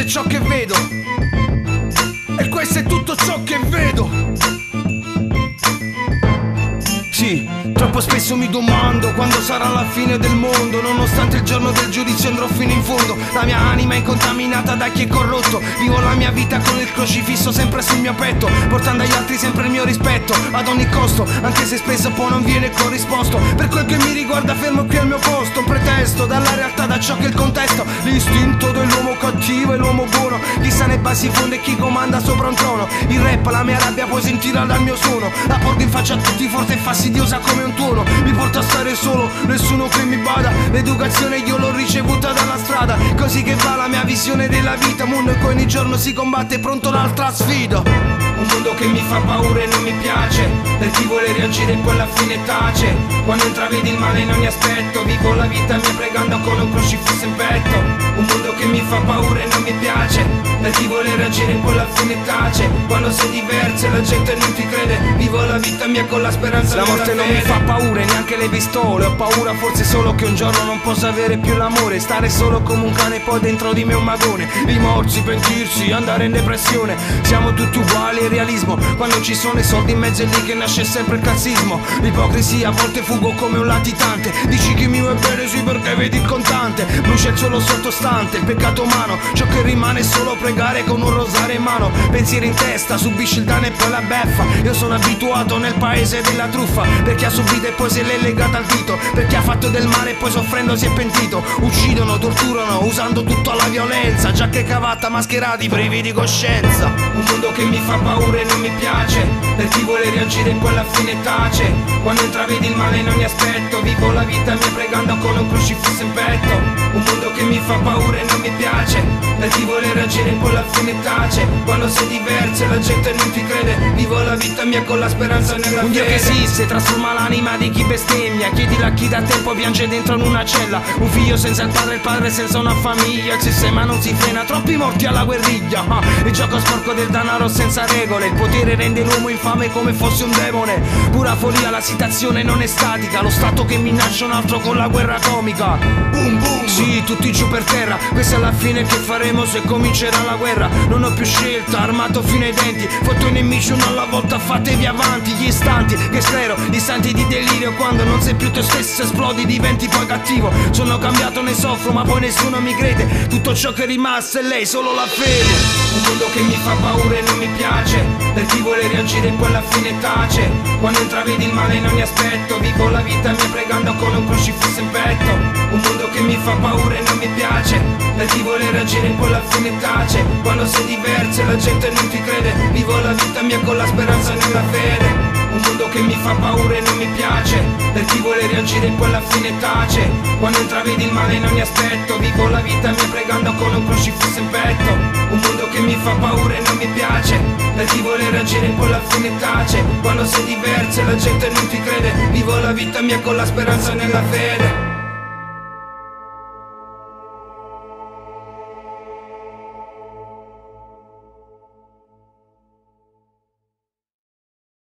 ciò che vedo, e questo è tutto ciò che vedo. Sì, troppo spesso mi domando quando sarà la fine del mondo. Nonostante il giorno del giudizio andrò fino in fondo. La mia anima è incontaminata da chi è corrotto. Vivo la mia vita con il crocifisso sempre sul mio petto, portando agli altri sempre il mio rispetto ad ogni costo, anche se spesso poi non viene corrisposto. Per quel che mi riguarda fermo qui al mio posto, un pretesto dalla realtà, da ciò che è il contesto. L'istinto dell'uomo cattivo e l'uomo buono, chi sa nei bassi fondi e chi comanda sopra un trono. Il rap, la mia rabbia puoi sentirla dal mio suono. La porto in faccia a tutti forte e fastidiosa come un tuono. Mi porta a stare solo, nessuno che mi bada. L'educazione io l'ho ricevuta dalla strada. Così che va la mia visione della vita. Mondo in cui ogni giorno si combatte, pronto l'altra sfida. Un mondo che mi fa paura e non mi piace, per chi vuole reagire e poi alla fine tace. Quando intravedi il male in ogni aspetto, vivo la vita mia pregando con un crocifisso in petto. Un mondo che mi fa paura e non mi piace, per chi vuole reagire e poi alla fine tace. Quando sei diverso e la gente non ti crede, vivo la vita mia con la speranza. La morte non mi fa paura e neanche le pistole. Ho paura forse solo che un giorno non possa avere più l'amore, stare solo come un cane poi dentro di me un magone. Rimorsi, pentirsi, andare in depressione. Siamo tutti uguali, realismo. Quando ci sono i soldi in mezzo è lì che nasce sempre il classismo. L'ipocrisia a volte fugo come un latitante. Dici che mi vuoi bene sì perché vedi il contante. Brucia il suolo sottostante, il peccato umano. Ciò che rimane è solo pregare con un rosario in mano. Pensieri in testa, subisci il danno e poi la beffa. Io sono abituato nel paese della truffa, per chi ha subito e poi se l'è legata al dito, per chi ha fatto del male e poi soffrendo si è pentito. Uccidono, torturano, usando tutta la violenza. Giacche cavata, mascherati, privi di coscienza. Un mondo che mi fa paura e non mi piace, per chi vuole reagire e poi alla fine tace. Quando intravedi il male in ogni aspetto, vivo la vita mia pregando con un crocifisso in petto. Un mondo che mi fa paura e non mi piace, per chi vuole reagire e poi alla fine tace. Quando sei diverso e la gente non ti crede, vivo la vita mia con la speranza nella fede. Un Dio che esiste, trasforma l'anima di chi bestemmia. Chiedila a chi da tempo piange dentro in una cella. Un figlio senza il padre senza una famiglia. Il sistema non si frena, troppi morti alla guerriglia. Il gioco sporco del denaro senza regole. Il potere rende l'uomo infame come fosse un demone. Pura follia, la situazione non è statica. Lo stato che minaccia un altro con la guerra atomica. Boom boom. Sì, tutti giù per terra. Questa è la fine che faremo se comincerà la guerra. Non ho più scelta, armato fino ai denti. Fotto i nemici uno alla volta, fatevi avanti. Gli istanti che sclero, istanti di delirio. Quando non sei più te stesso esplodi, diventi poi cattivo. Sono cambiato, ne soffro ma poi nessuno mi crede. Tutto ciò che è rimasto è lei, solo la fede. Un mondo che mi fa paura e non mi piace, per chi vuole reagire e poi alla fine tace. Quando intravedi il male in ogni aspetto, vivo la vita mia pregando con un crocifisso in petto. Un mondo che mi fa paura e non mi piace, per chi vuole reagire e poi alla fine tace. Quando sei diverso e la gente non ti crede, vivo la vita mia con la speranza nella fede. Un mondo che mi fa paura e non mi piace, per chi vuole reagire e poi alla fine tace. Quando intravedi il male in ogni aspetto, vivo la vita mia pregando con un crocifisso in petto. Un mondo che mi fa paura e non mi piace, per chi vuole reagire e poi alla fine tace. Quando sei diverso e la gente non ti crede, vivo la vita mia con la speranza nella fede.